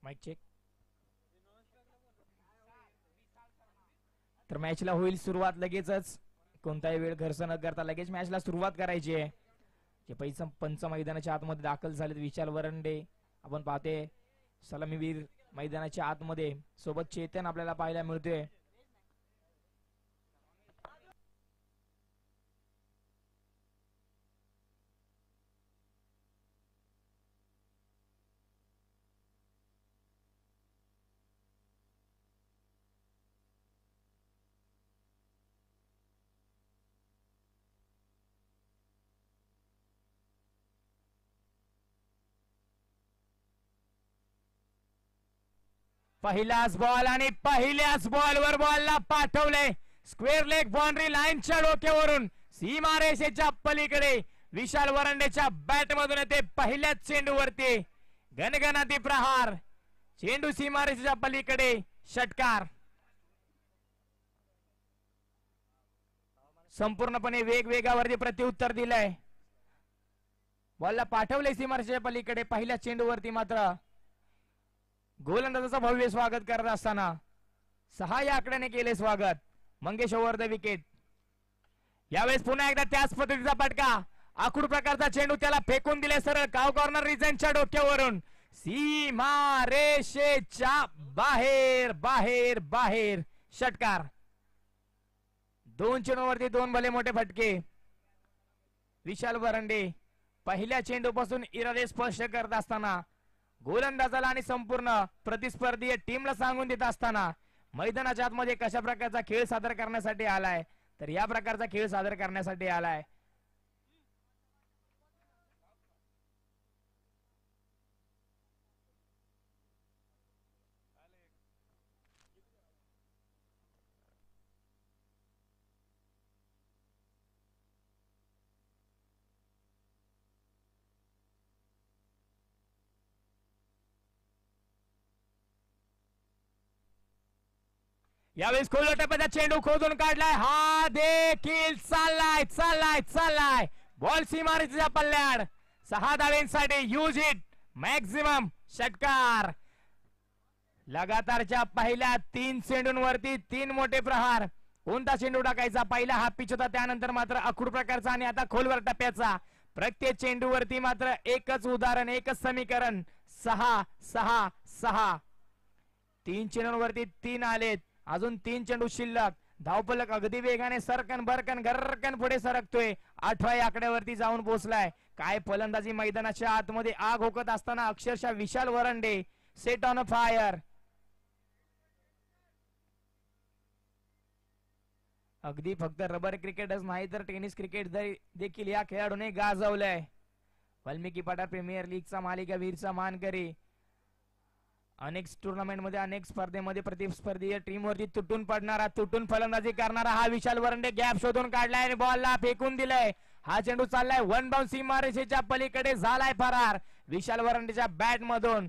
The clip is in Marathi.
Mic check. तर मॅचला होईल सुरुवात लगेचच. कोणताही वेळ खर्च न करता लगेच मॅचला सुरुवात करायची आहे. जे पंच मैदानाच्या आतमध्ये दाखल झालेत विशाल वरंडे आपण पाहते. सलामीवीर मैदानाच्या आतमध्ये सोबत चेतन आपल्याला पाहायला मिळतोय. पहिलाच बॉल आणि पहिल्याच बॉलवर बॉलला पाठवले. स्क्वेअर लेग बाउंड्री लाईनच्या डोक्यावरून सीमारेषेच्या पलीकडे विशाल वरंडेच्या बॅट मधून येते. पहिल्याच चेंडूवरती गणगणाती प्रहार. चेंडू सीमारेषेच्या पलीकडे षटकार. संपूर्णपणे वेगवेगावरती प्रत्युत्तर दिलंय. बॉलला पाठवले सीमारेषेच्या पलीकडे. पहिल्या चेंडूवरती मात्र गोलंदाजाचं भव्य स्वागत करत असताना 6 या आकड्याने केले स्वागत. Mangesh over the wicket. यावेळेस पुन्हा एकदा त्याच पद्धतीचा फटका. आखूड प्रकारचा चेंडू त्याला फेकून दिले सरळ काव कॉर्नर रिजनच्या डोक्यावरून सीमा रेषेच्या बाहेर बाहेर बाहेर षटकार. 2 चेंडूवरती 2 भले मोठे फटके. विशाल वरंडे पहिल्या चेंडूपासून इरादे स्पष्ट करत असताना गोलंदाजाला आणि संपूर्ण प्रतिस्पर्धी टीमला सांगून देत असताना मैदानाच्या आतमध्ये कशा प्रकारचा खेळ सादर करण्यासाठी आलाय तर या प्रकारचा खेळ सादर करण्यासाठी आलाय. यावेळेस खोल टप्प्याचा चेंडू खोदून काढलाय. हा देखील चाललाय चाललाय चाललाय. बॉल सीमारेषेच्या पल्ल्याड. 6 धावेंसाठी यूज इट मॅक्झिमम षटकार. लगातारच्या पहिल्या 3 चेंडूंवरती 3 मोठे प्रहार. कोणता चेंडू टाकायचा. पहिला हा पिच होता त्यानंतर मात्र आखूड प्रकारचा आणि आता खोलवर टप्प्याचा. प्रत्येक चेंडूवरती मात्र एकच उदाहरण एकच समीकरण 6 6 6. 3 चेंडूंवरती 3 आलेत. अजून 3 चेंडू शिल्लक. धावफलक अगदी वेगाने सरकन भरकन घरकन पुढे सरकतोय. 8व्या आकड्यावरती जाऊन पोहोचलाय. काय फलंदाजी मैदानाच्या आतमध्ये आग होकत असताना अक्षरशः विशाल वरंडे सेट ऑन अ फायर. अगदी फक्त रबर क्रिकेटच नाही तर टेनिस क्रिकेट देखील या खेळाडूने गाजवलंय. वाल्मिकी पाटा प्रीमियर लीगचा मालिका वीरचा मानकरी. अनेक टुर्नामेंट मध्ये अनेक स्पर्धेमध्ये प्रतिस्पर्धी टीमवरती तुटून पडणारा तुटून फलंदाजी करणारा हा विशाल वरंडे गॅप शोधून काढलाय आणि बॉलला फेकून दिलाय. हा चेंडू चाललाय 1 बाउंस सीमारेषेच्या पलीकडे झालाय फरार. विशाल वरंडेच्या बॅट मधून